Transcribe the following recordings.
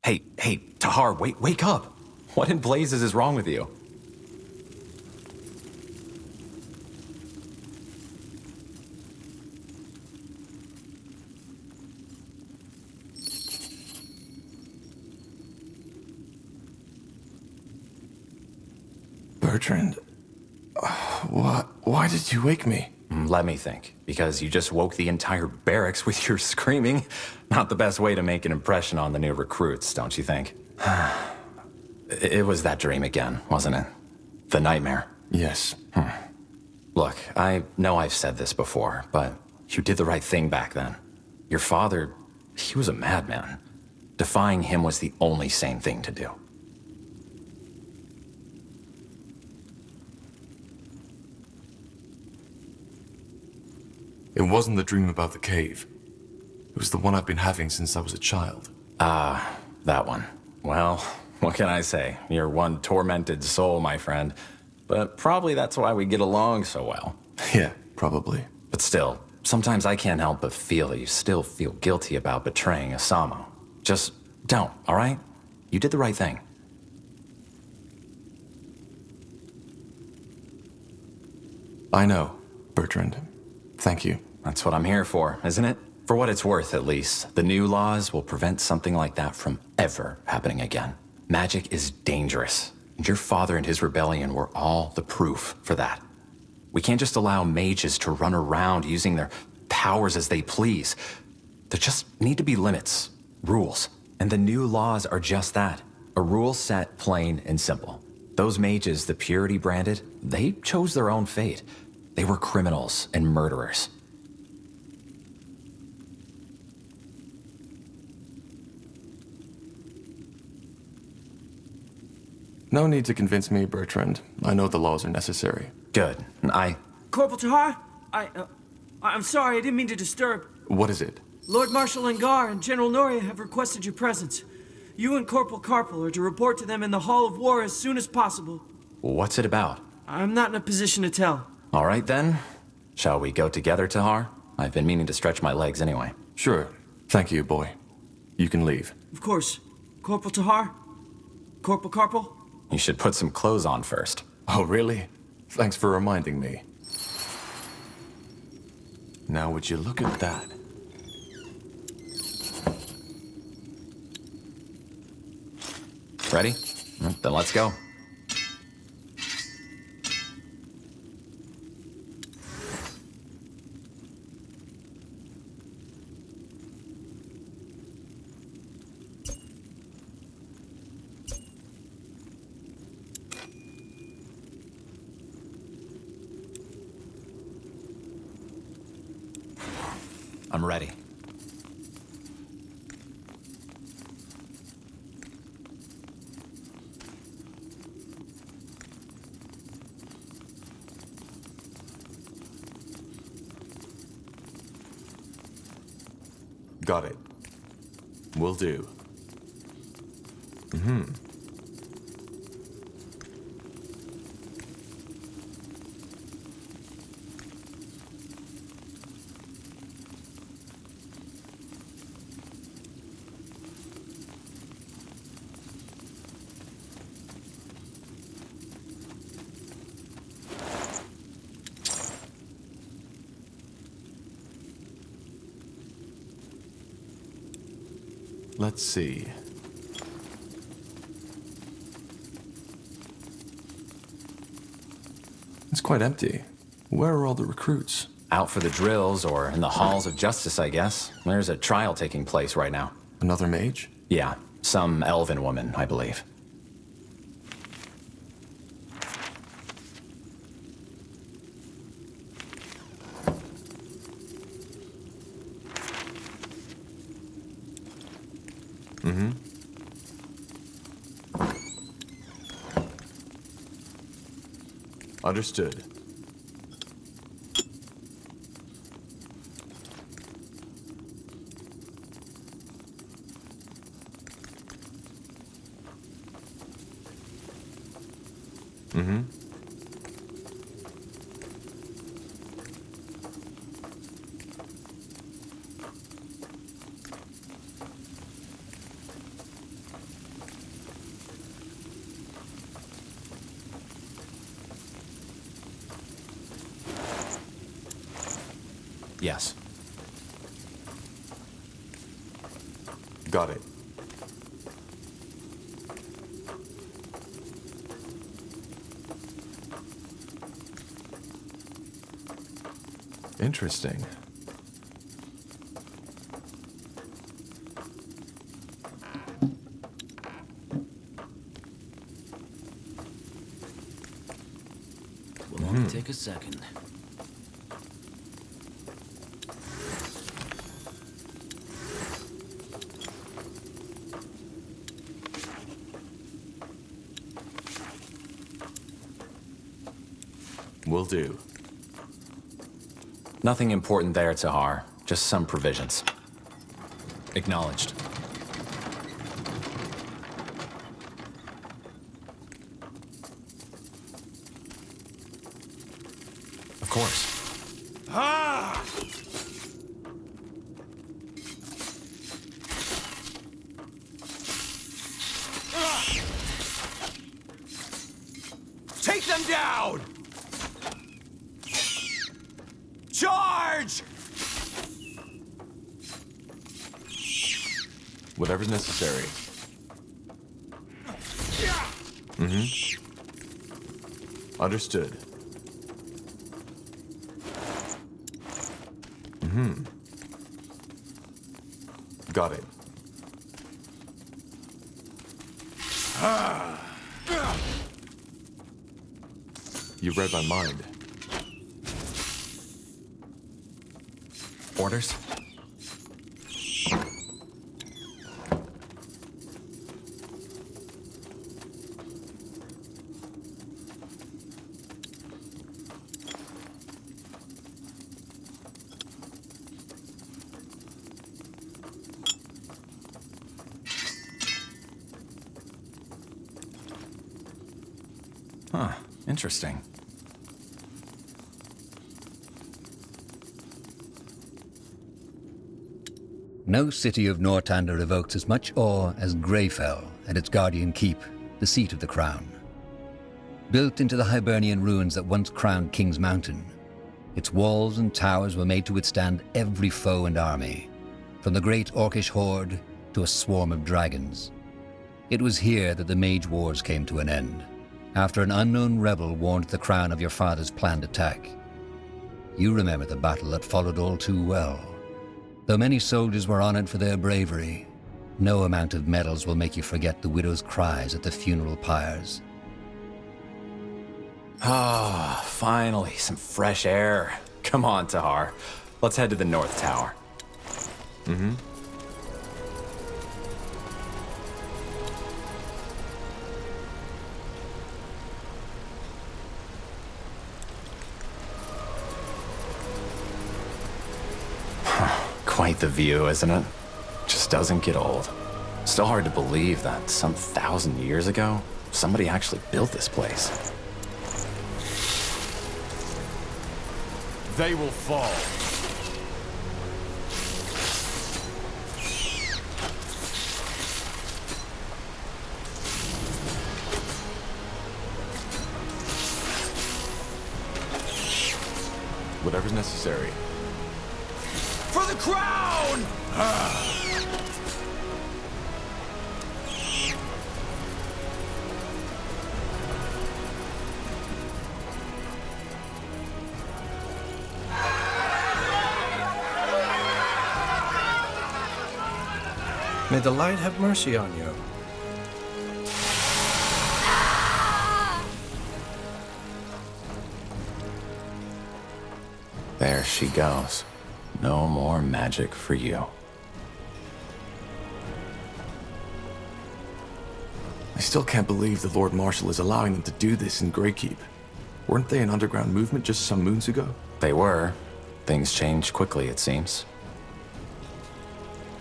Hey, Tahar, wake up! What in blazes is wrong with you? Bertrand, why did you wake me? Let me think, because you just woke the entire barracks with your screaming. Not the best way to make an impression on the new recruits, don't you think? It was that dream again, wasn't it? The nightmare. Yes. Look, I know I've said this before, but you did the right thing back then. Your father, he was a madman. Defying him was the only sane thing to do. It wasn't the dream about the cave. It was the one I've been having since I was a child. That one. Well, what can I say? You're one tormented soul, my friend. But probably that's why we get along so well. Yeah, probably. But still, sometimes I can't help but feel that you still feel guilty about betraying Asamo. Just don't, all right? You did the right thing. I know, Bertrand. Thank you. That's what I'm here for, isn't it? For what it's worth, at least, the new laws will prevent something like that from ever happening again. Magic is dangerous, and your father and his rebellion were all the proof for that. We can't just allow mages to run around using their powers as they please. There just need to be limits, rules, and the new laws are just that. A rule set plain and simple. Those mages the Purity branded, they chose their own fate. They were criminals and murderers. No need to convince me, Bertrand. I know the laws are necessary. Good. Corporal Tahar? I'm sorry, I didn't mean to disturb. What is it? Lord Marshal Angar and General Noria have requested your presence. You and Corporal Carpel are to report to them in the Hall of War as soon as possible. What's it about? I'm not in a position to tell. All right, then. Shall we go together, Tahar? I've been meaning to stretch my legs anyway. Sure. Thank you, boy. You can leave. Of course. Corporal Tahar? Corporal Carpel? You should put some clothes on first. Oh, really? Thanks for reminding me. Now would you look at that? Ready? Then let's go. I'm ready. Got it. Will do. Let's see. It's quite empty. Where are all the recruits? Out for the drills or in the halls of justice, I guess. There's a trial taking place right now. Another mage? Yeah, some elven woman, I believe. Understood. Yes. Got it. Interesting. Will only take a second. Will do. Nothing important there, Tahar. Just some provisions. Acknowledged. Of course. Take them down! Charge! Whatever's necessary. Understood. Got it. You read my mind. Orders? Huh, interesting. No city of Northander evokes as much awe as Greyfell and its guardian keep, the seat of the crown. Built into the Hibernian ruins that once crowned King's Mountain, its walls and towers were made to withstand every foe and army, from the great Orcish horde to a swarm of dragons. It was here that the Mage Wars came to an end, after an unknown rebel warned the crown of your father's planned attack. You remember the battle that followed all too well. Though many soldiers were honored for their bravery, no amount of medals will make you forget the widow's cries at the funeral pyres. Ah, finally, some fresh air. Come on, Tahar. Let's head to the North Tower. Quite the view, isn't it? Just doesn't get old. Still hard to believe that some 1,000 years ago, somebody actually built this place. They will fall. Whatever's necessary. For the crown! May the light have mercy on you. There she goes. No more magic for you. I still can't believe the Lord Marshal is allowing them to do this in Greykeep. Weren't they an underground movement just some moons ago? They were. Things changed quickly, it seems.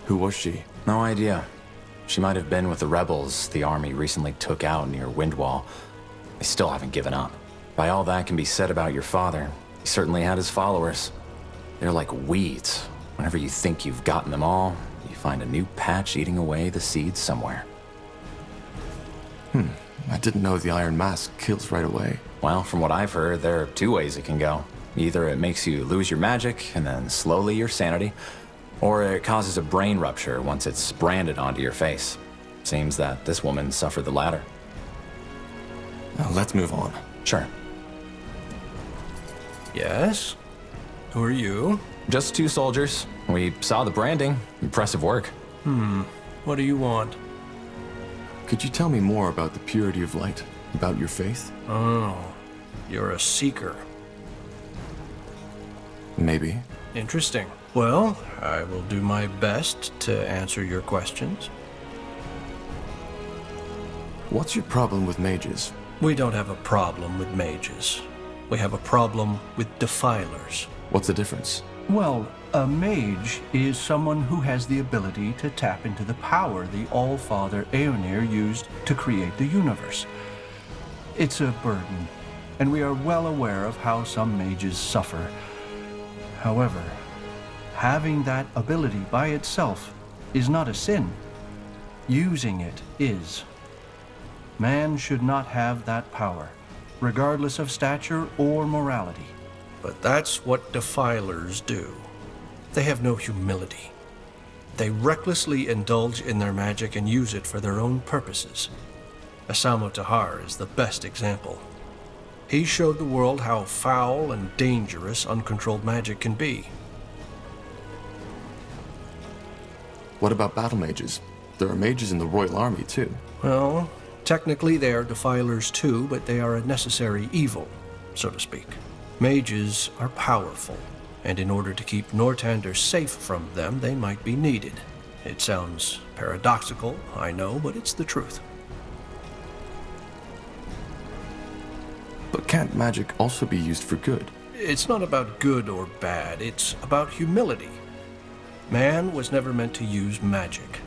Who was she? No idea. She might have been with the rebels the army recently took out near Windwall. They still haven't given up. By all that can be said about your father, he certainly had his followers. They're like weeds. Whenever you think you've gotten them all, you find a new patch eating away the seeds somewhere. I didn't know the Iron Mask kills right away. Well, from what I've heard, there are two ways it can go. Either it makes you lose your magic and then slowly your sanity, or it causes a brain rupture once it's branded onto your face. Seems that this woman suffered the latter. Now, let's move on. Sure. Yes? Who are you? Just 2 soldiers. We saw the branding. Impressive work. What do you want? Could you tell me more about the purity of light? About your faith? Oh, you're a seeker. Maybe. Interesting. Well, I will do my best to answer your questions. What's your problem with mages? We don't have a problem with mages. We have a problem with defilers. What's the difference? Well, a mage is someone who has the ability to tap into the power the All-Father Aeonir used to create the universe. It's a burden, and we are well aware of how some mages suffer. However, having that ability by itself is not a sin. Using it is. Man should not have that power, regardless of stature or morality. But that's what defilers do. They have no humility. They recklessly indulge in their magic and use it for their own purposes. Asamo Tahar is the best example. He showed the world how foul and dangerous uncontrolled magic can be. What about battle mages? There are mages in the Royal Army, too. Well, technically they are defilers too, but they are a necessary evil, so to speak. Mages are powerful, and in order to keep Nortander safe from them, they might be needed. It sounds paradoxical, I know, but it's the truth. But can't magic also be used for good? It's not about good or bad, it's about humility. Man was never meant to use magic,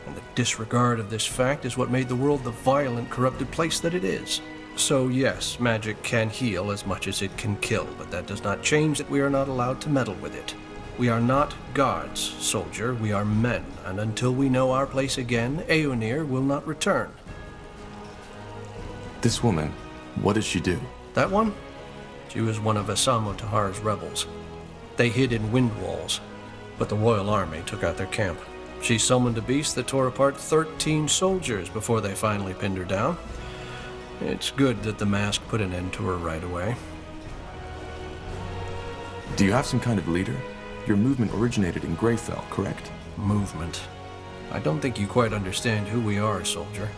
and the disregard of this fact is what made the world the violent, corrupted place that it is. So yes, magic can heal as much as it can kill, but that does not change that we are not allowed to meddle with it. We are not gods, soldier, we are men, and until we know our place again, Aeonir will not return. This woman, what did she do? That one? She was one of Asamo Tahar's rebels. They hid in wind walls, but the Royal Army took out their camp. She summoned a beast that tore apart 13 soldiers before they finally pinned her down. It's good that the mask put an end to her right away. Do you have some kind of leader? Your movement originated in Greyfell, correct? Movement. I don't think you quite understand who we are, soldier.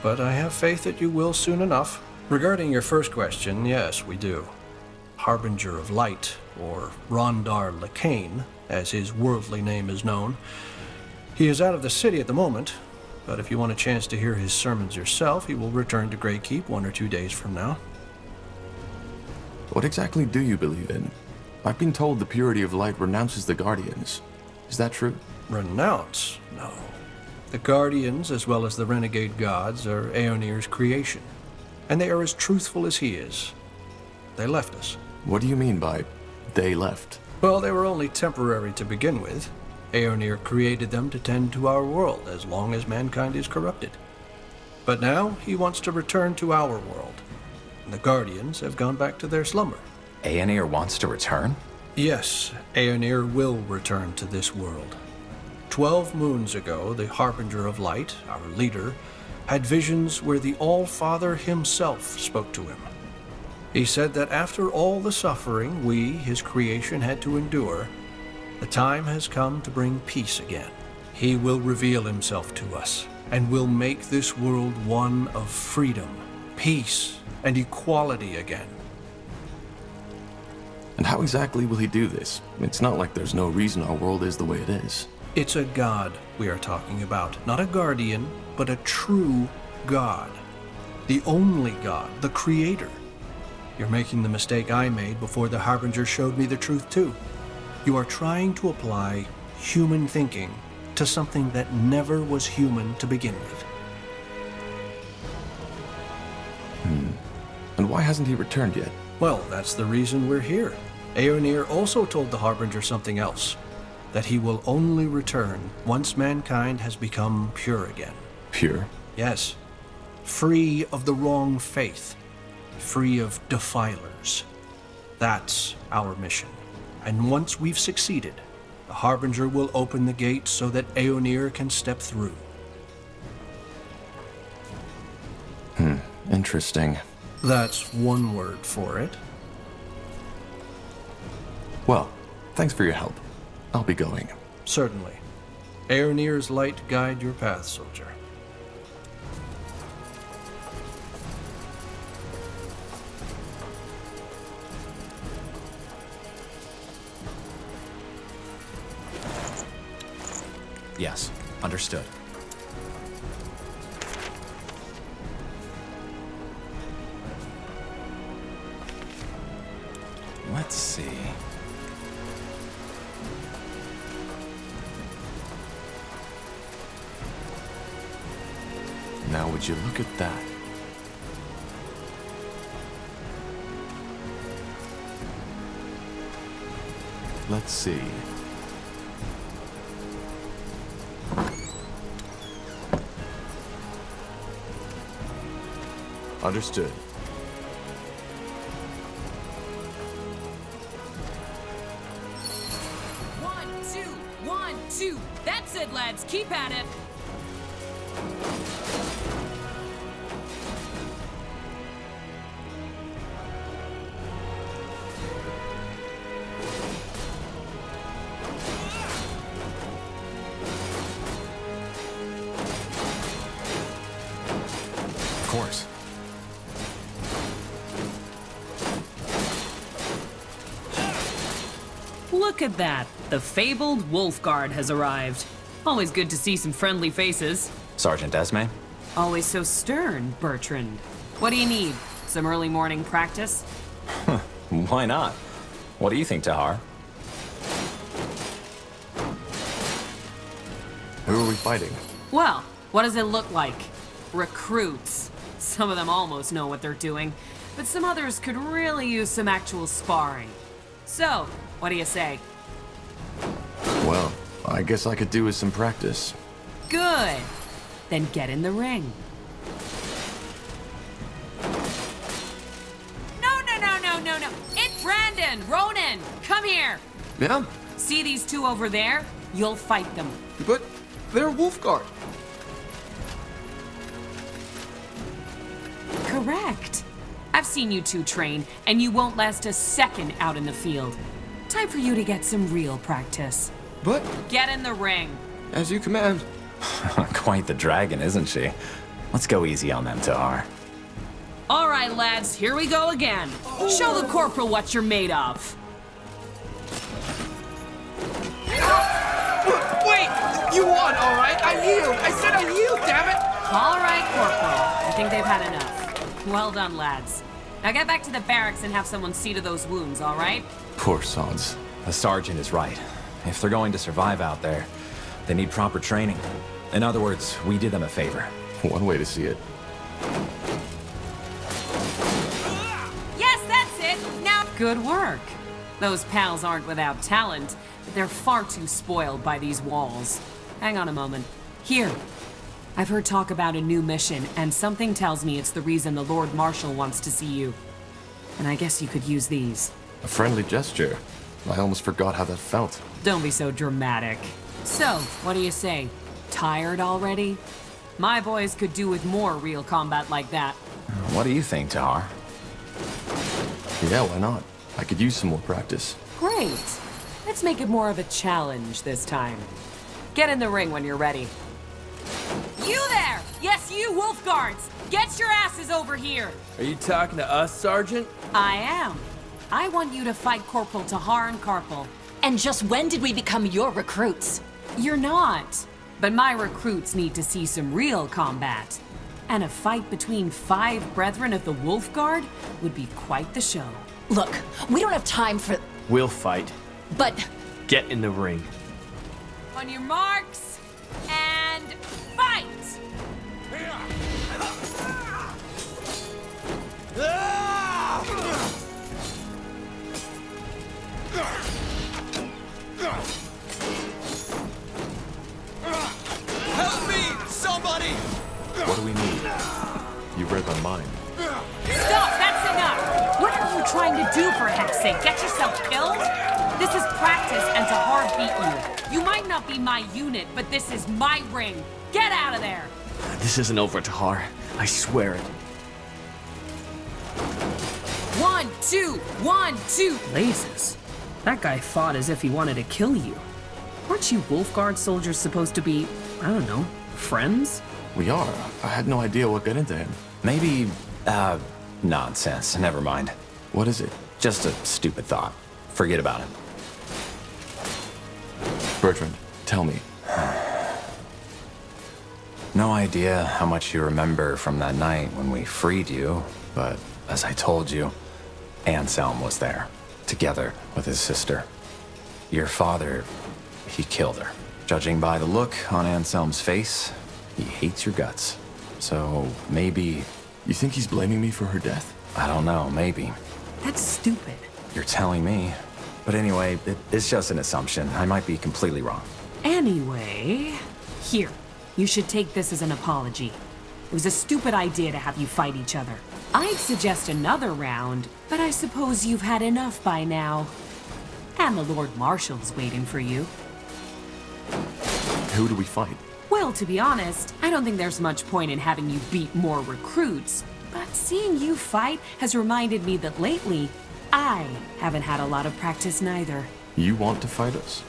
But I have faith that you will soon enough. Regarding your first question, yes, we do. Harbinger of Light, or Rondar Lacane, as his worldly name is known. He is out of the city at the moment, but if you want a chance to hear his sermons yourself, he will return to Greykeep 1 or 2 days from now. What exactly do you believe in? I've been told the purity of light renounces the Guardians. Is that true? Renounce? No. The Guardians, as well as the renegade gods, are Aeonir's creation, and they are as truthful as he is. They left us. What do you mean by they left? Well, they were only temporary to begin with. Aeonir created them to tend to our world as long as mankind is corrupted. But now he wants to return to our world, and the Guardians have gone back to their slumber. Aeonir wants to return? Yes, Aeonir will return to this world. 12 moons ago, the Harbinger of Light, our leader, had visions where the All-Father himself spoke to him. He said that after all the suffering we, his creation, had to endure, the time has come to bring peace again. He will reveal himself to us, and will make this world one of freedom, peace, and equality again. And how exactly will he do this? It's not like there's no reason our world is the way it is. It's a god we are talking about, not a guardian, but a true god. The only god, the creator. You're making the mistake I made before the Harbinger showed me the truth too. You are trying to apply human thinking to something that never was human to begin with. And why hasn't he returned yet? Well, that's the reason we're here. Aeonir also told the Harbinger something else, that he will only return once mankind has become pure again. Pure? Yes, free of the wrong faith, free of defilers. That's our mission. And once we've succeeded, the Harbinger will open the gate so that Aeonir can step through. Interesting. That's one word for it. Well, thanks for your help. I'll be going. Certainly. Aeonir's light guide your path, soldier. Yes, understood. Let's see. Now would you look at that? Let's see. Understood. One, two. That's it, lads. Keep at it. Of course. Look at that. The fabled Wolf Guard has arrived. Always good to see some friendly faces. Sergeant Esme? Always so stern, Bertrand. What do you need? Some early morning practice? Why not? What do you think, Tahar? Who are we fighting? Well, what does it look like? Recruits. Some of them almost know what they're doing, but some others could really use some actual sparring. So, what do you say? Well, I guess I could do with some practice. Good. Then get in the ring. No. It's Brandon, Ronan. Come here. Yeah, See these two over there? You'll fight them. but they're Wolfguard. Correct. I've seen you two train, and you won't last a second out in the field. Time for you to get some real practice. But Get in the ring. as you command. Quite the dragon, isn't she? Let's go easy on them, Tahar. All right, lads, here we go again. Show the corporal what you're made of. Wait! You won, all right? I yield! I said I yield, damn it! All right, corporal. I think they've had enough. Well done, lads. Now get back to the barracks and have someone see to those wounds, all right? Poor sods. The sergeant is right. If they're going to survive out there, they need proper training. In other words, we did them a favor. One way to see it. Yes, that's it. Now, good work. Those pals aren't without talent, but they're far too spoiled by these walls. Hang on a moment. Here. I've heard talk about a new mission, and something tells me it's the reason the Lord Marshal wants to see you. And I guess you could use these. A friendly gesture. I almost forgot how that felt. Don't be so dramatic. So, what do you say? Tired already? My boys could do with more real combat like that. What do you think, Tahar? Yeah, why not? I could use some more practice. Great. Let's make it more of a challenge this time. Get in the ring when you're ready. You there! Yes, you Wolf Guards! Get your asses over here! Are you talking to us, Sergeant? I am. I want you to fight Corporal Tahar and Carpal. And just when did we become your recruits? You're not. But my recruits need to see some real combat. And a fight between 5 brethren of the Wolf Guard would be quite the show. Look, we don't have time for... We'll fight. But Get in the ring. On your marks, and fight! Help me, somebody! What do we need? You read my mind. Stop! That's enough! what are you trying to do, for heck's sake? Get yourself killed? This is practice, and Tahar beat you. You might not be my unit, but this is my ring. Get out of there! This isn't over, Tahar. I swear it. 1, 2, 1, 2. Blazes. That guy fought as if he wanted to kill you. Aren't you Wolfguard soldiers supposed to be, I don't know, friends? We are. I had no idea what got into him. Maybe, nonsense. Never mind. What is it? Just a stupid thought. Forget about it. Bertrand, tell me. No idea how much you remember from that night when we freed you, but as I told you, Anselm was there, together with his sister. Your father, he killed her. Judging by the look on Anselm's face, he hates your guts. So maybe... You think he's blaming me for her death? I don't know, maybe. That's stupid. You're telling me. But anyway, it's just an assumption. I might be completely wrong. Anyway, here. You should take this as an apology. It was a stupid idea to have you fight each other. I'd suggest another round, but I suppose you've had enough by now. And the Lord Marshal's waiting for you. Who do we fight? Well, to be honest, I don't think there's much point in having you beat more recruits. But seeing you fight has reminded me that lately, I haven't had a lot of practice neither. You want to fight us?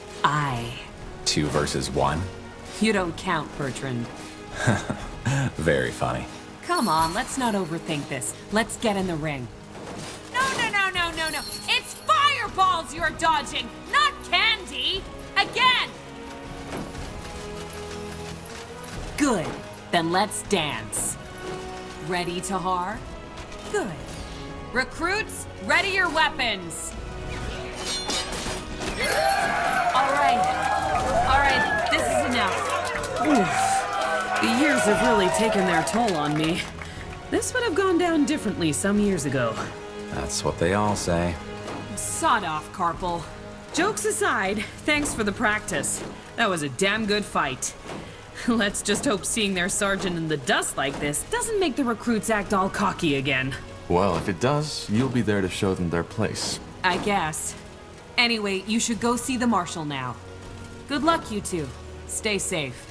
2 versus 1? You don't count, Bertrand. Very funny. Come on, let's not overthink this. Let's get in the ring. No. It's fireballs you're dodging, not candy! Again! Good. Then let's dance. Ready, Tahar? Good. Recruits, ready your weapons. All right, this is enough. Oof. The years have really taken their toll on me. This would have gone down differently some years ago. That's what they all say. Sod off, Carpal. Jokes aside, thanks for the practice. That was a damn good fight. Let's just hope seeing their sergeant in the dust like this doesn't make the recruits act all cocky again. Well, if it does, you'll be there to show them their place. I guess. Anyway, you should go see the Marshal now. Good luck, you two. Stay safe.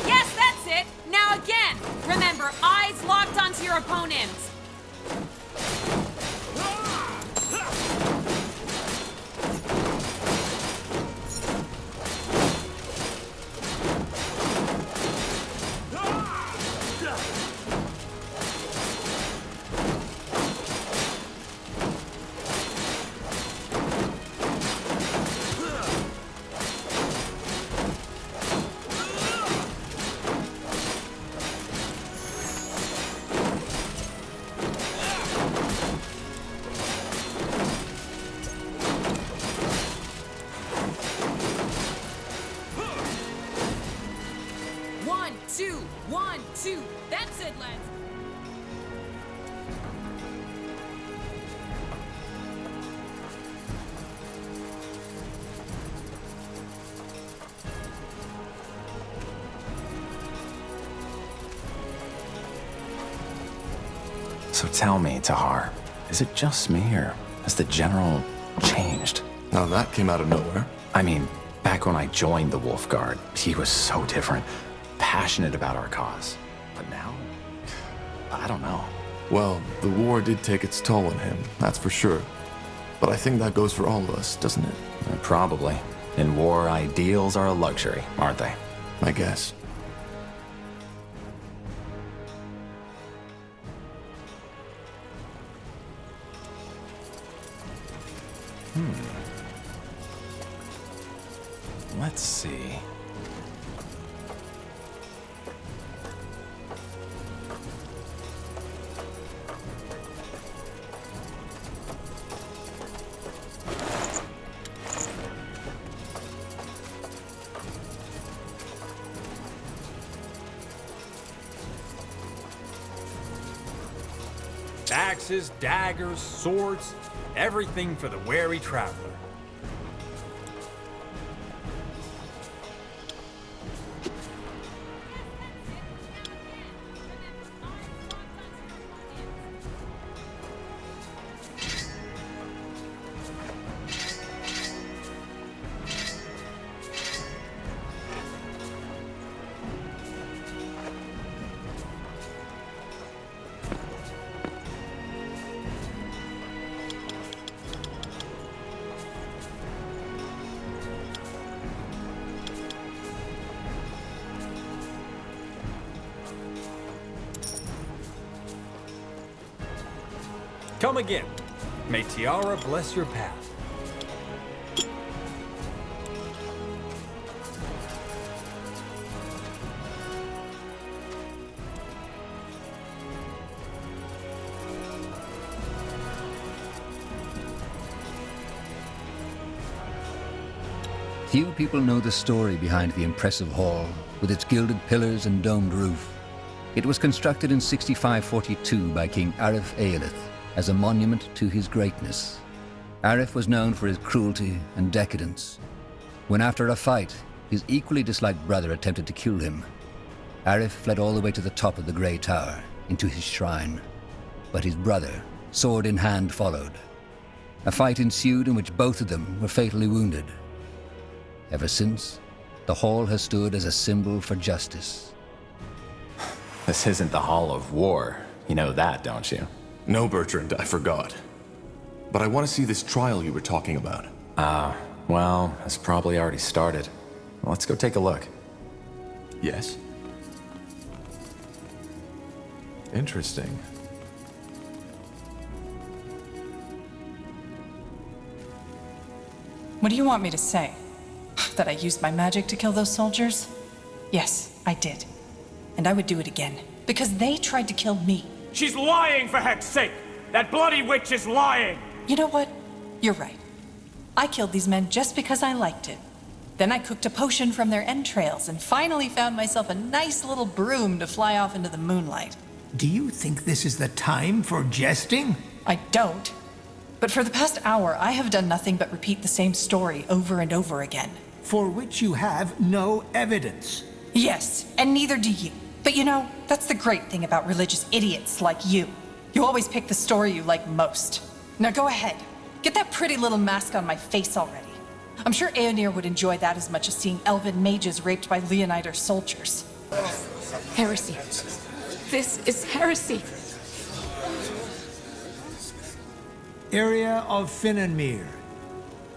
Yes, that's it! Now again! Remember, eyes locked onto your opponents! One, two, that's it, lads! So tell me, Tahar, is it just me, or has the general changed? Now that came out of nowhere. I mean, back when I joined the Wolf Guard, he was so different, passionate about our cause. But now, I don't know. Well, the war did take its toll on him, that's for sure. But I think that goes for all of us, doesn't it? Probably. In war, ideals are a luxury, aren't they? I guess. Let's see. Axes, daggers, swords, everything for the wary traveler. Come again. May Tiara bless your path. Few people know the story behind the impressive hall, with its gilded pillars and domed roof. It was constructed in 6542 by King Arif Aelith as a monument to his greatness. Arif was known for his cruelty and decadence. When after a fight, his equally disliked brother attempted to kill him, Arif fled all the way to the top of the Grey Tower, into his shrine. But his brother, sword in hand, followed. A fight ensued in which both of them were fatally wounded. Ever since, the hall has stood as a symbol for justice. This isn't the Hall of War. You know that, don't you? No, Bertrand, I forgot. But I want to see this trial you were talking about. Well, it's probably already started. Let's go take a look. Yes? Interesting. What do you want me to say? That I used my magic to kill those soldiers? Yes, I did. And I would do it again. Because they tried to kill me. She's lying, for heck's sake! That bloody witch is lying! You know what? You're right. I killed these men just because I liked it. Then I cooked a potion from their entrails and finally found myself a nice little broom to fly off into the moonlight. Do you think this is the time for jesting? I don't. But for the past hour, I have done nothing but repeat the same story over and over again. For which you have no evidence. Yes, and neither do you. But you know, that's the great thing about religious idiots like you. You always pick the story you like most. Now go ahead. Get that pretty little mask on my face already. I'm sure Aeonir would enjoy that as much as seeing elven mages raped by Leonider soldiers. Heresy. This is heresy. Area of Finnenmere.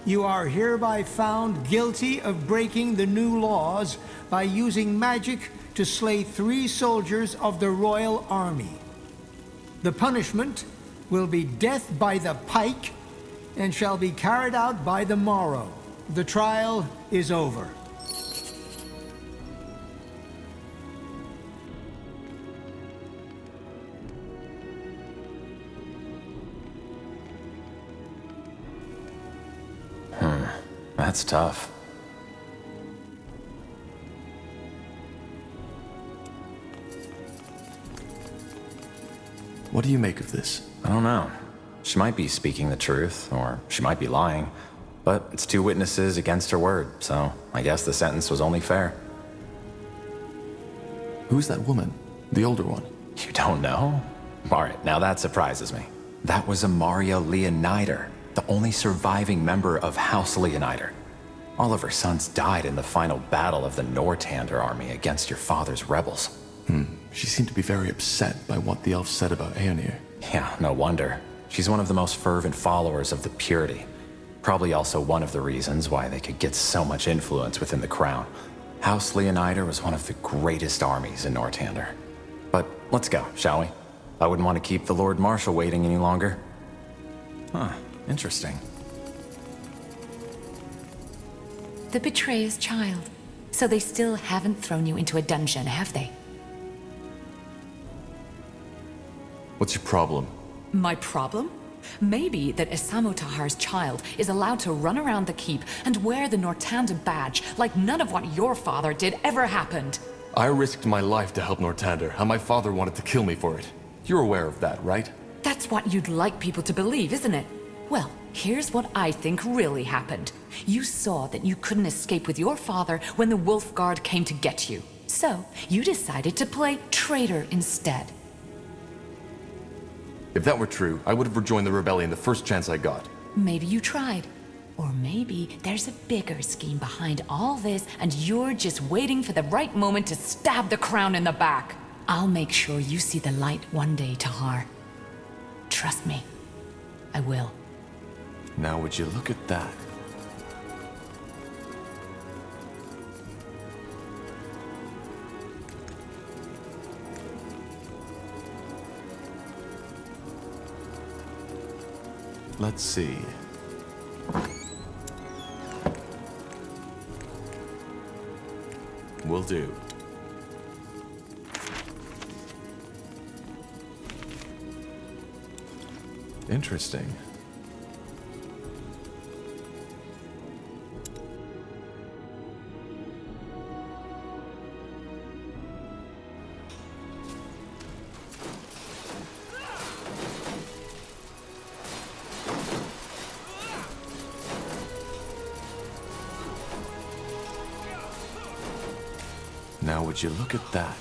You are hereby found guilty of breaking the new laws by using magic to slay 3 soldiers of the royal army. The punishment will be death by the pike and shall be carried out by the morrow. The trial is over. That's tough. What do you make of this? I don't know. She might be speaking the truth, or she might be lying. But it's 2 witnesses against her word, so I guess the sentence was only fair. Who's that woman? The older one? You don't know? Alright, now that surprises me. That was Amaria Leonider, the only surviving member of House Leonider. All of her sons died in the final battle of the Nortander army against your father's rebels. She seemed to be very upset by what the elves said about Aeonir. Yeah, no wonder. She's one of the most fervent followers of the Purity. Probably also one of the reasons why they could get so much influence within the crown. House Leonider was one of the greatest armies in Nortander. But let's go, shall we? I wouldn't want to keep the Lord Marshal waiting any longer. Huh, interesting. The betrayer's child. So they still haven't thrown you into a dungeon, have they? What's your problem? My problem? Maybe that Isamotahar's child is allowed to run around the keep and wear the Nortander badge like none of what your father did ever happened. I risked my life to help Nortander, and my father wanted to kill me for it. You're aware of that, right? That's what you'd like people to believe, isn't it? Well, here's what I think really happened. You saw that you couldn't escape with your father when the Wolf Guard came to get you. So, you decided to play traitor instead. If that were true, I would have rejoined the rebellion the first chance I got. Maybe you tried. Or maybe there's a bigger scheme behind all this and you're just waiting for the right moment to stab the crown in the back. I'll make sure you see the light one day, Tahar. Trust me, I will. Now would you look at that? Let's see. Will do. Interesting. Now would you look at that?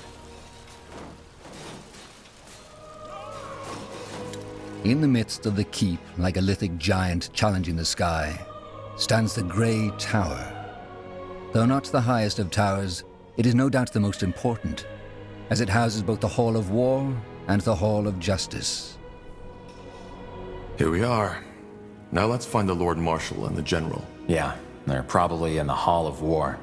In the midst of the keep, like a lithic giant challenging the sky, stands the Grey Tower. Though not the highest of towers, it is no doubt the most important, as it houses both the Hall of War and the Hall of Justice. Here we are. Now let's find the Lord Marshal and the General. Yeah, they're probably in the Hall of War.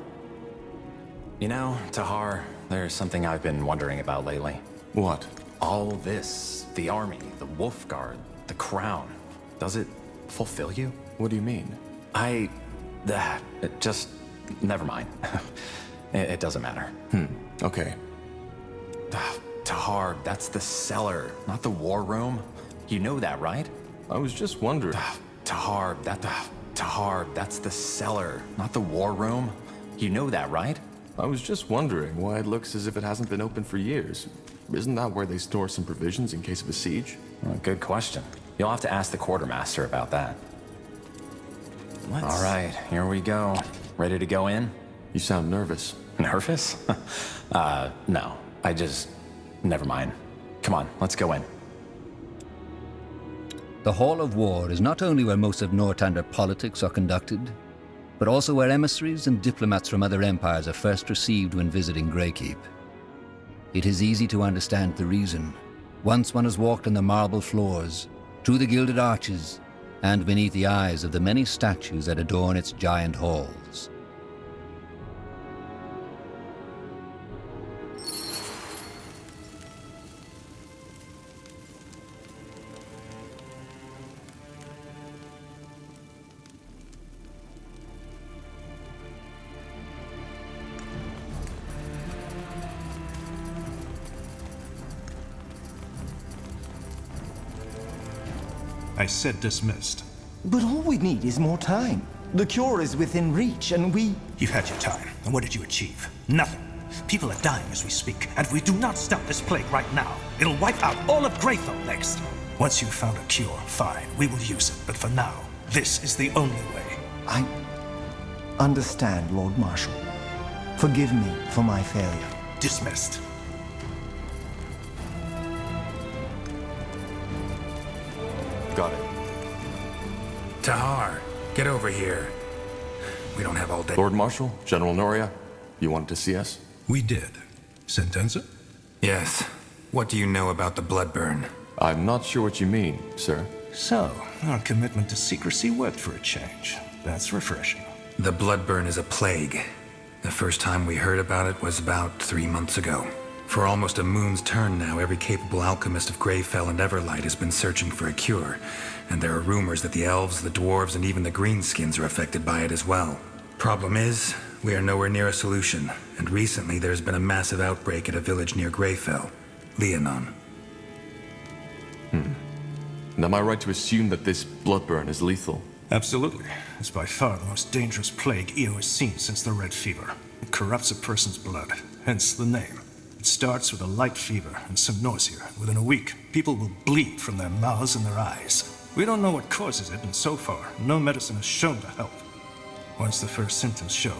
You know, Tahar, there's something I've been wondering about lately. What? All this, the army, the Wolf Guard, the crown, does it fulfill you? What do you mean? Just, never mind. It doesn't matter. Okay. Tahar, that's the cellar, not the war room. You know that, right? I was just wondering. Tahar, that's the cellar, not the war room. You know that, right? I was just wondering why it looks as if it hasn't been open for years. Isn't that where they store some provisions in case of a siege? Well, good question. You'll have to ask the quartermaster about that. All right, here we go. Ready to go in? You sound nervous. Nervous? No. Never mind. Come on, let's go in. The Hall of War is not only where most of Northander politics are conducted, but also where emissaries and diplomats from other empires are first received when visiting Greykeep. It is easy to understand the reason. Once one has walked on the marble floors, through the gilded arches, and beneath the eyes of the many statues that adorn its giant halls. I said dismissed. But all we need is more time. The cure is within reach, and we... You've had your time, and what did you achieve? Nothing. People are dying as we speak, and if we do not stop this plague right now, it'll wipe out all of Greyfell next. Once you've found a cure, fine, we will use it, but for now, this is the only way. I understand, Lord Marshal. Forgive me for my failure. Dismissed. Got it. Tahar, get over here. We don't have all day. Lord Marshal, General Noria, you wanted to see us? We did. Sentenza? Yes. What do you know about the Bloodburn? I'm not sure what you mean, sir. So, our commitment to secrecy worked for a change. That's refreshing. The Bloodburn is a plague. The first time we heard about it was about 3 months ago. For almost a moon's turn now, every capable alchemist of Greyfell and Everlight has been searching for a cure, and there are rumors that the elves, the dwarves, and even the greenskins are affected by it as well. Problem is, we are nowhere near a solution, and recently there's been a massive outbreak at a village near Greyfell, Leonon. And am I right to assume that this Bloodburn is lethal? Absolutely. It's by far the most dangerous plague EO has seen since the Red Fever. It corrupts a person's blood, hence the name. It starts with a light fever and some nausea. Within a week, people will bleed from their mouths and their eyes. We don't know what causes it, and so far, no medicine has shown to help. Once the first symptoms show,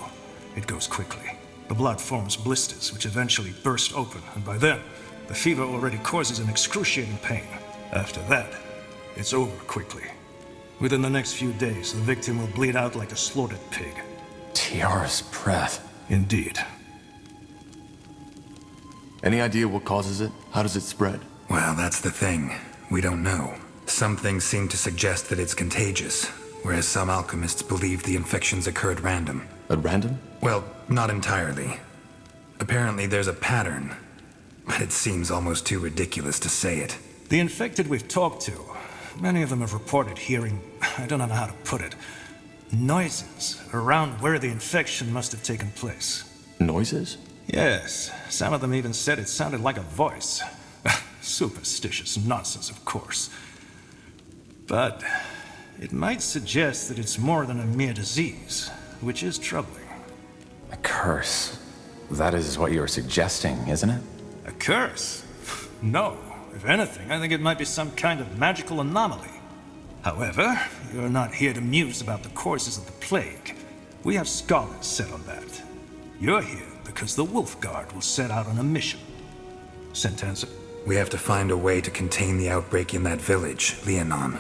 it goes quickly. The blood forms blisters, which eventually burst open, and by then, the fever already causes an excruciating pain. After that, it's over quickly. Within the next few days, the victim will bleed out like a slaughtered pig. Tiara's breath. Indeed. Any idea what causes it? How does it spread? Well, that's the thing. We don't know. Some things seem to suggest that it's contagious, whereas some alchemists believe the infections occur at random. At random? Well, not entirely. Apparently there's a pattern, but it seems almost too ridiculous to say it. The infected we've talked to, Many of them have reported hearing, I don't know how to put it, noises around where the infection must have taken place. Noises? Yes. Some of them even said it sounded like a voice. Superstitious nonsense, of course. But it might suggest that it's more than a mere disease, which is troubling. A curse. That is what you're suggesting, isn't it? A curse? No. If anything, I think it might be some kind of magical anomaly. However, you're not here to muse about the causes of the plague. We have scholars set on that. You're here because the Wolf Guard will set out on a mission. Sentenza? We have to find a way to contain the outbreak in that village, Leonon.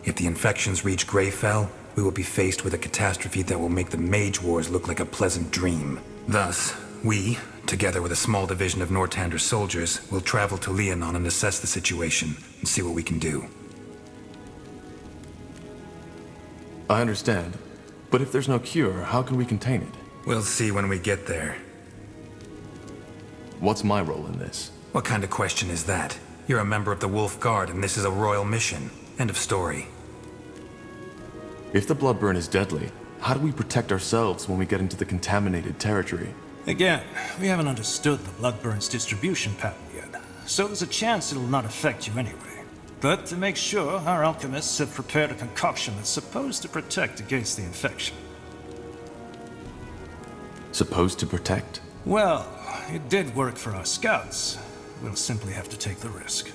If the infections reach Greyfell, we will be faced with a catastrophe that will make the Mage Wars look like a pleasant dream. Thus, we, together with a small division of Nortander soldiers, will travel to Leonon and assess the situation and see what we can do. I understand. But if there's no cure, how can we contain it? We'll see when we get there. What's my role in this? What kind of question is that? You're a member of the Wolf Guard and this is a royal mission. End of story. If the bloodburn is deadly, how do we protect ourselves when we get into the contaminated territory? Again, we haven't understood the bloodburn's distribution pattern yet, so there's a chance it'll not affect you anyway. But to make sure, our alchemists have prepared a concoction that's supposed to protect against the infection. Supposed to protect? Well, it did work for our scouts. We'll simply have to take the risk.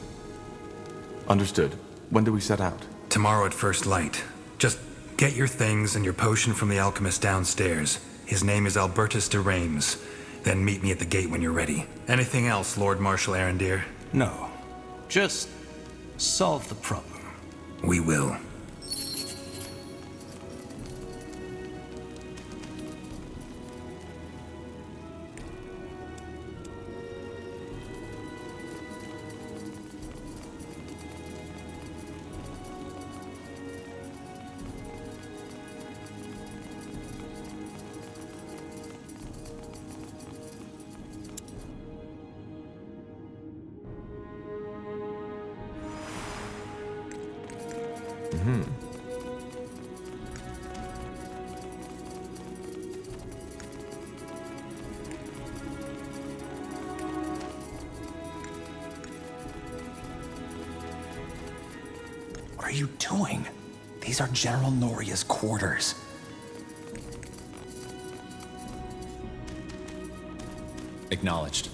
Understood. When do we set out? Tomorrow at first light. Just get your things and your potion from the alchemist downstairs. His name is Albertus de Reims. Then meet me at the gate when you're ready. Anything else, Lord Marshal Arendir? No. Just solve the problem. We will. What are you doing? These are General Noria's quarters. Acknowledged.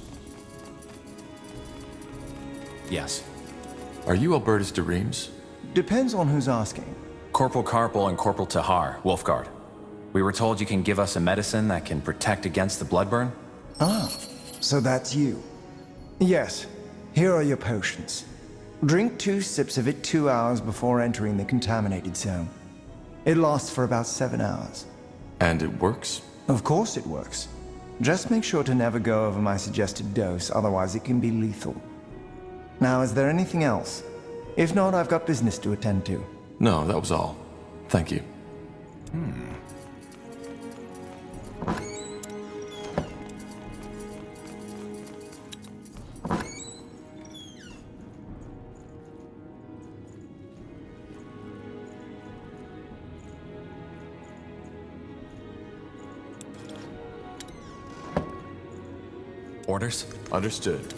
Yes. Are you Albertus de Reims? Depends on who's asking. Corporal Karpel and Corporal Tahar, Wolfguard. We were told you can give us a medicine that can protect against the bloodburn? Ah, so that's you. Yes, here are your potions. Drink 2 sips of it 2 hours before entering the contaminated zone. It lasts for about 7 hours. And it works? Of course it works. Just make sure to never go over my suggested dose, otherwise it can be lethal. Now, is there anything else? If not, I've got business to attend to. No, that was all. Thank you. Orders? Understood.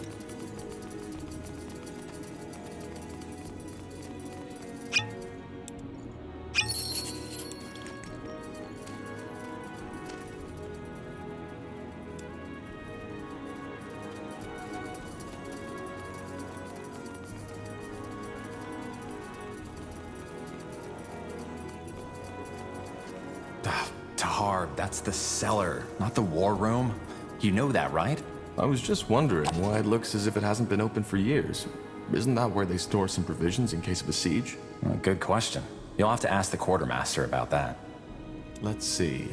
Tahar, that's the cellar, not the war room. You know that, right? I was just wondering why it looks as if it hasn't been open for years. Isn't that where they store some provisions in case of a siege? Well, good question. You'll have to ask the quartermaster about that. Let's see.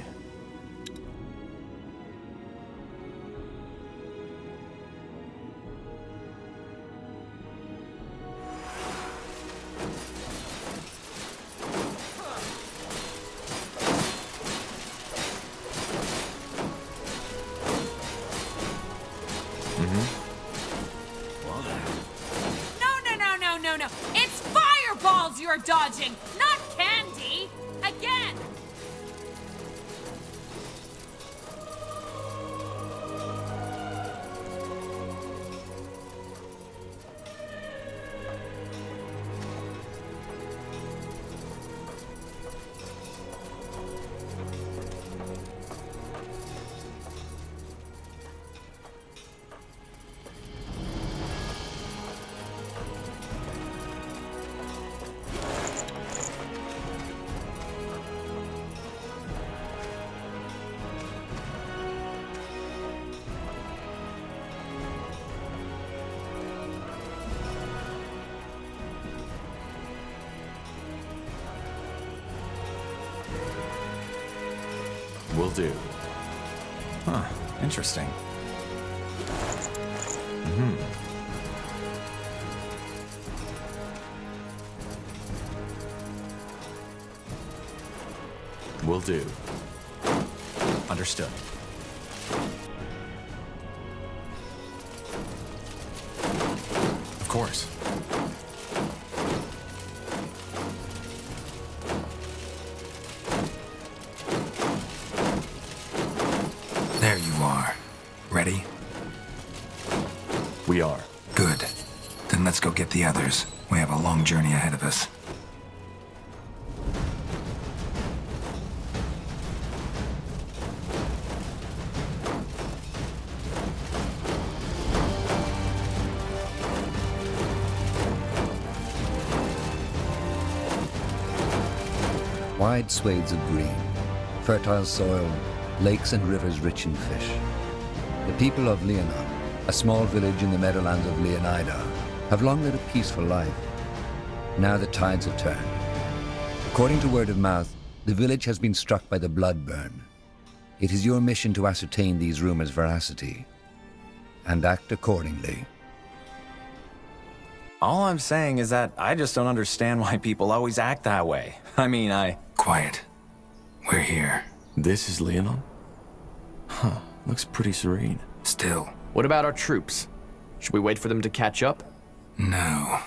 No. It's fireballs you're you're dodging, not candy! Again! Will do. Huh, interesting. Will do. Understood. Of course. There you are. Ready? We are. Good. Then let's go get the others. We have a long journey ahead of us. Wide swathes of green, fertile soil, lakes and rivers rich in fish. The people of Leonon, a small village in the meadowlands of Leonida, have long led a peaceful life. Now the tides have turned. According to word of mouth, the village has been struck by the blood burn. It is your mission to ascertain these rumors' veracity and act accordingly. All I'm saying is that I just don't understand why people always act that way. I mean, Quiet. We're here. This is Leonon? Huh, looks pretty serene. Still. What about our troops? Should we wait for them to catch up? No.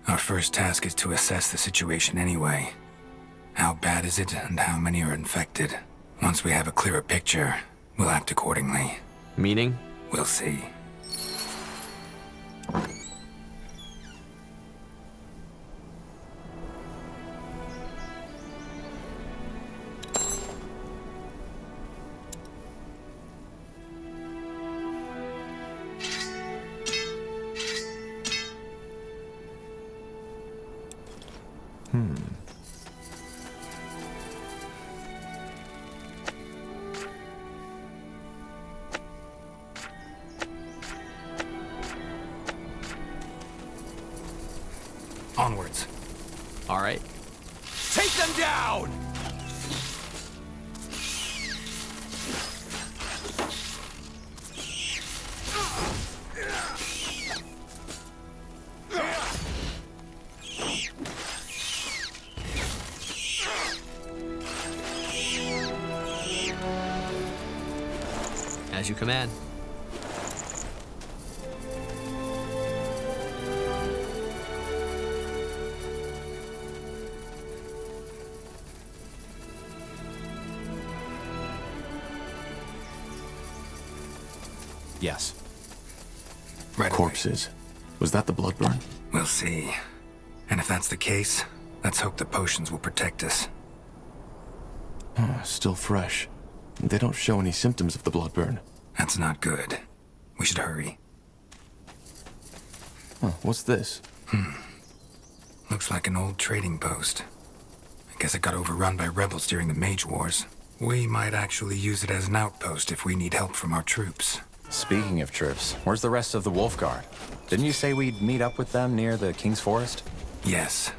Our first task is to assess the situation anyway. How bad is it and how many are infected? Once we have a clearer picture, we'll act accordingly. Meaning? We'll see. Onwards. All right. Take them down! As you command. yes. Right. Corpses. Was that the blood burn? We'll see. And if that's the case, let's hope the potions will protect us. Still fresh. They don't show any symptoms of the blood burn. That's not good. We should hurry. What's this? Looks like an old trading post. I guess it got overrun by rebels during the Mage Wars. We might actually use it as an outpost if we need help from our troops. Speaking of troops, where's the rest of the Wolf Guard? Didn't you say we'd meet up with them near the King's Forest? Yes,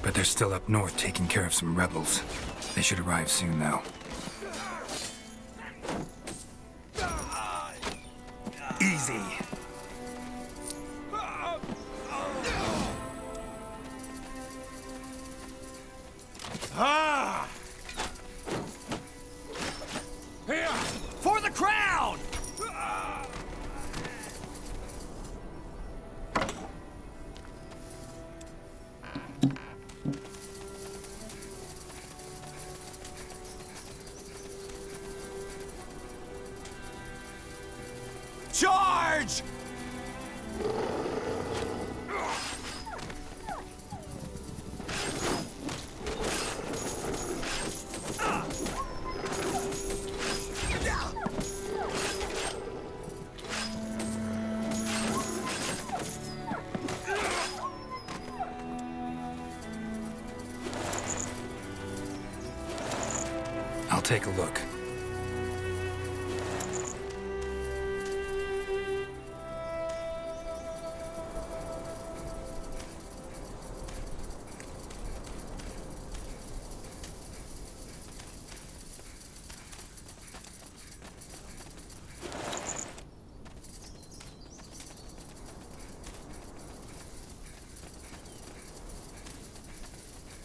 but they're still up north taking care of some rebels. They should arrive soon, though. Easy. Ah! Here! For the crown! Charge! I'll take a look.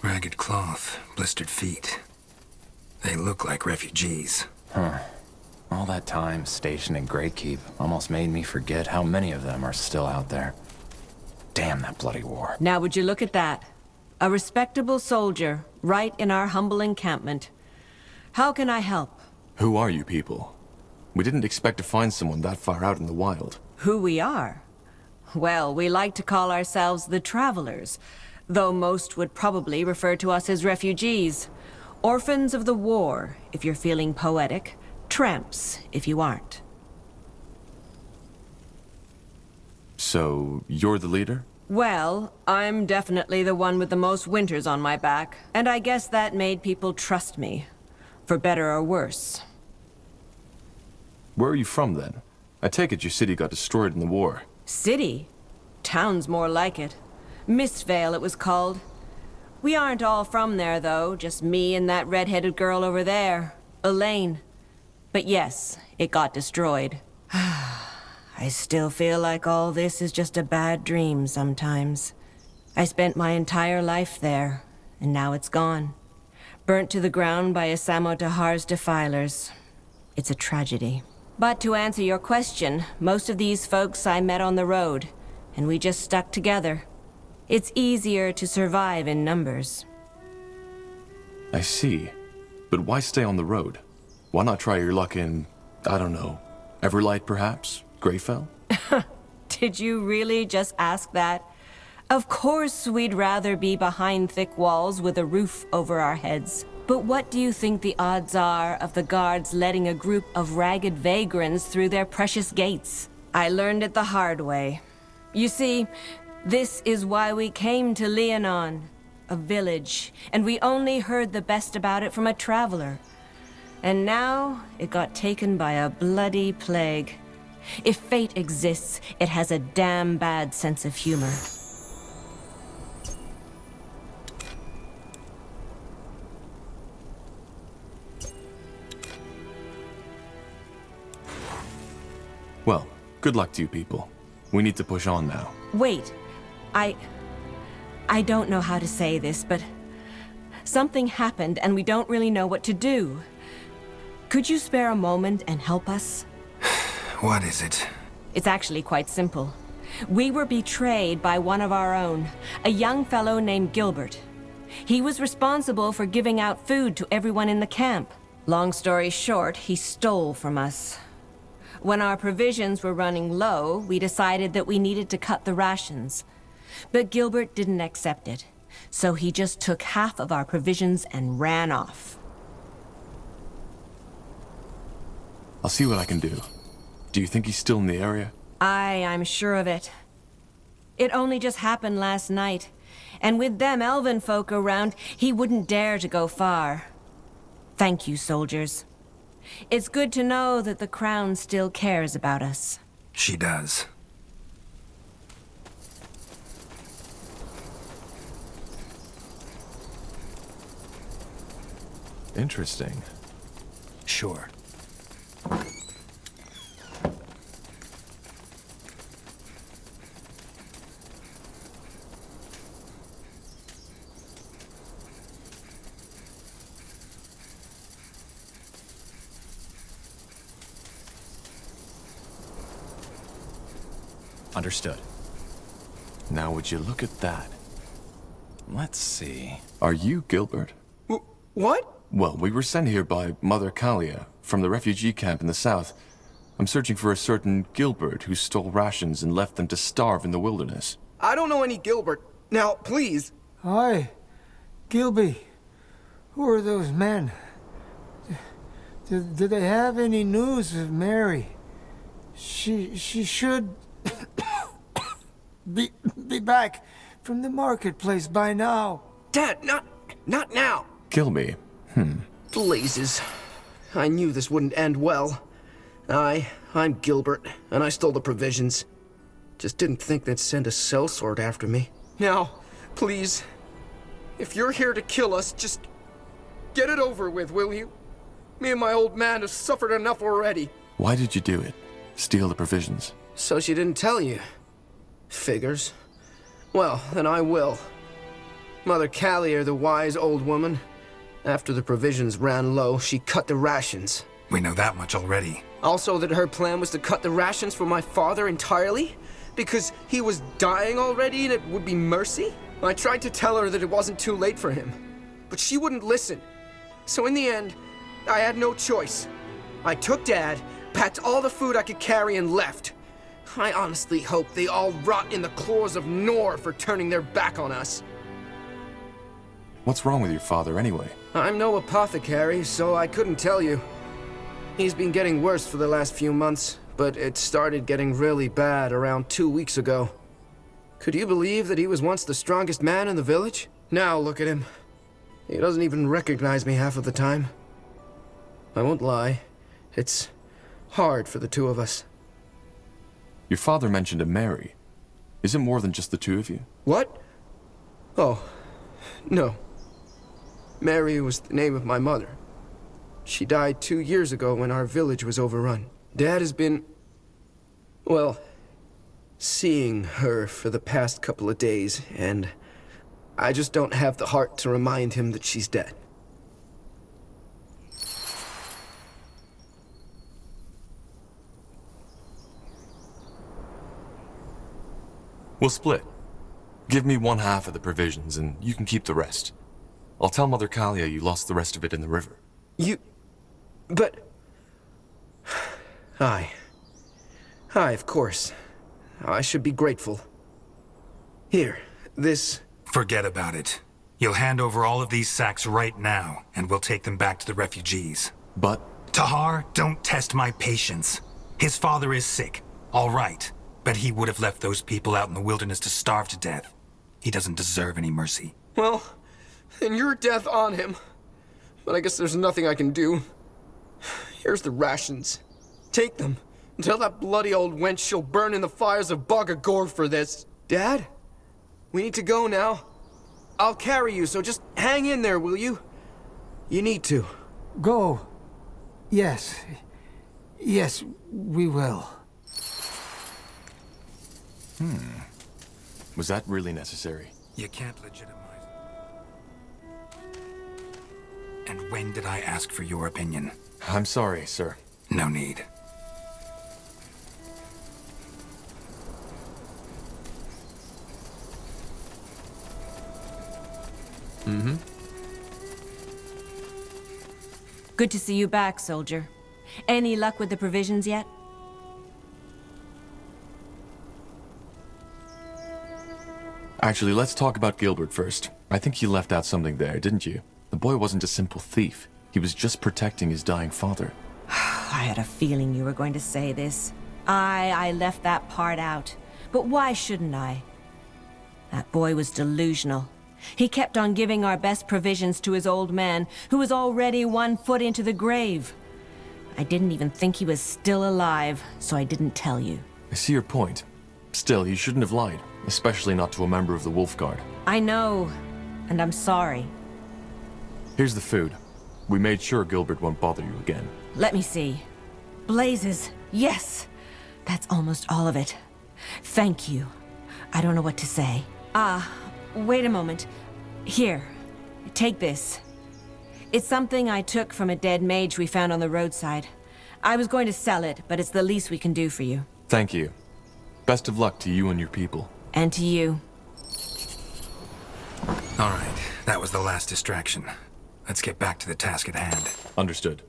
Ragged cloth, blistered feet. They look like refugees. Huh. All that time stationed in Greykeep almost made me forget how many of them are still out there. Damn that bloody war. Now would you look at that? A respectable soldier, right in our humble encampment. How can I help? Who are you people? We didn't expect to find someone that far out in the wild. Who we are? Well, we like to call ourselves the Travelers, though most would probably refer to us as refugees. Orphans of the war, if you're feeling poetic. Tramps, if you aren't. So, you're the leader? Well, I'm definitely the one with the most winters on my back, and I guess that made people trust me. For better or worse. Where are you from, then? I take it your city got destroyed in the war. City? Town's more like it. Mistvale, it was called. We aren't all from there, though. Just me and that red-headed girl over there, Elaine. But yes, it got destroyed. I still feel like all this is just a bad dream sometimes. I spent my entire life there, and now it's gone. Burnt to the ground by Asamo Tahar's defilers. It's a tragedy. But to answer your question, most of these folks I met on the road, and we just stuck together. It's easier to survive in numbers. I see. But why stay on the road? Why not try your luck in, I don't know, Everlight perhaps? Greyfell? Did you really just ask that? Of course we'd rather be behind thick walls with a roof over our heads. But what do you think the odds are of the guards letting a group of ragged vagrants through their precious gates? I learned it the hard way. You see, this is why we came to Leonon, a village, and we only heard the best about it from a traveler. And now, it got taken by a bloody plague. If fate exists, it has a damn bad sense of humor. Well, good luck to you people. We need to push on now. Wait, I don't know how to say this, but something happened and we don't really know what to do. Could you spare a moment and help us? What is it? It's actually quite simple. We were betrayed by one of our own, a young fellow named Gilbert. He was responsible for giving out food to everyone in the camp. Long story short, he stole from us. When our provisions were running low, we decided that we needed to cut the rations. But Gilbert didn't accept it, so he just took half of our provisions and ran off. I'll see what I can do. Do you think he's still in the area? I'm sure of it. It only just happened last night, and with them elven folk around, he wouldn't dare to go far. Thank you, soldiers. It's good to know that the Crown still cares about us. She does. Interesting. Sure. Understood. Now would you look at that? Let's see. Are you Gilbert? What? Well, we were sent here by Mother Kalia from the refugee camp in the south. I'm searching for a certain Gilbert who stole rations and left them to starve in the wilderness. I don't know any Gilbert. Now, please. Hi, Gilby. Who are those men? Do they have any news of Mary? She should be back from the marketplace by now. Dad, not now. Gilby. Blazes. I knew this wouldn't end well. I'm Gilbert, and I stole the provisions. Just didn't think they'd send a sellsword after me. Now, please, if you're here to kill us, just get it over with, will you? Me and my old man have suffered enough already. Why did you do it? Steal the provisions? So she didn't tell you. Figures. Well, then I will. Mother Callier, the wise old woman, after the provisions ran low, she cut the rations. We know that much already. Also that her plan was to cut the rations for my father entirely? Because he was dying already and it would be mercy? I tried to tell her that it wasn't too late for him, but she wouldn't listen. So in the end, I had no choice. I took Dad, packed all the food I could carry and left. I honestly hope they all rot in the claws of Nor for turning their back on us. What's wrong with your father anyway? I'm no apothecary, so I couldn't tell you. He's been getting worse for the last few months, but it started getting really bad around 2 weeks ago. Could you believe that he was once the strongest man in the village? Now look at him. He doesn't even recognize me half of the time. I won't lie. It's hard for the two of us. Your father mentioned a Mary. Is it more than just the two of you? What? Oh, no. Mary was the name of my mother. She died 2 years ago when our village was overrun. Dad has been, well, seeing her for the past couple of days, and I just don't have the heart to remind him that she's dead. We'll split. Give me one half of the provisions, and you can keep the rest. I'll tell Mother Kalia you lost the rest of it in the river. But... Aye, of course. I should be grateful. Here, this... Forget about it. You'll hand over all of these sacks right now, and we'll take them back to the refugees. But... Tahar, don't test my patience. His father is sick, all right. But he would have left those people out in the wilderness to starve to death. He doesn't deserve any mercy. Well, then your death on him. But I guess there's nothing I can do. Here's the rations. Take them. And tell that bloody old wench she'll burn in the fires of Bogagor for this. Dad? We need to go now. I'll carry you, so just hang in there, will you? You need to. Go. Yes. Yes, we will. Was that really necessary? You can't legitimize it. And when did I ask for your opinion? I'm sorry, sir. No need. Good to see you back, soldier. Any luck with the provisions yet? Actually, let's talk about Gilbert first. I think you left out something there, didn't you? The boy wasn't a simple thief. He was just protecting his dying father. I had a feeling you were going to say this. I left that part out. But why shouldn't I? That boy was delusional. He kept on giving our best provisions to his old man, who was already 1 foot into the grave. I didn't even think he was still alive, so I didn't tell you. I see your point. Still, you shouldn't have lied, especially not to a member of the Wolf Guard. I know, and I'm sorry. Here's the food. We made sure Gilbert won't bother you again. Let me see. Blazes, yes! That's almost all of it. Thank you. I don't know what to say. Wait a moment. Here, take this. It's something I took from a dead mage we found on the roadside. I was going to sell it, but it's the least we can do for you. Thank you. Best of luck to you and your people. And to you. All right, that was the last distraction. Let's get back to the task at hand. Understood.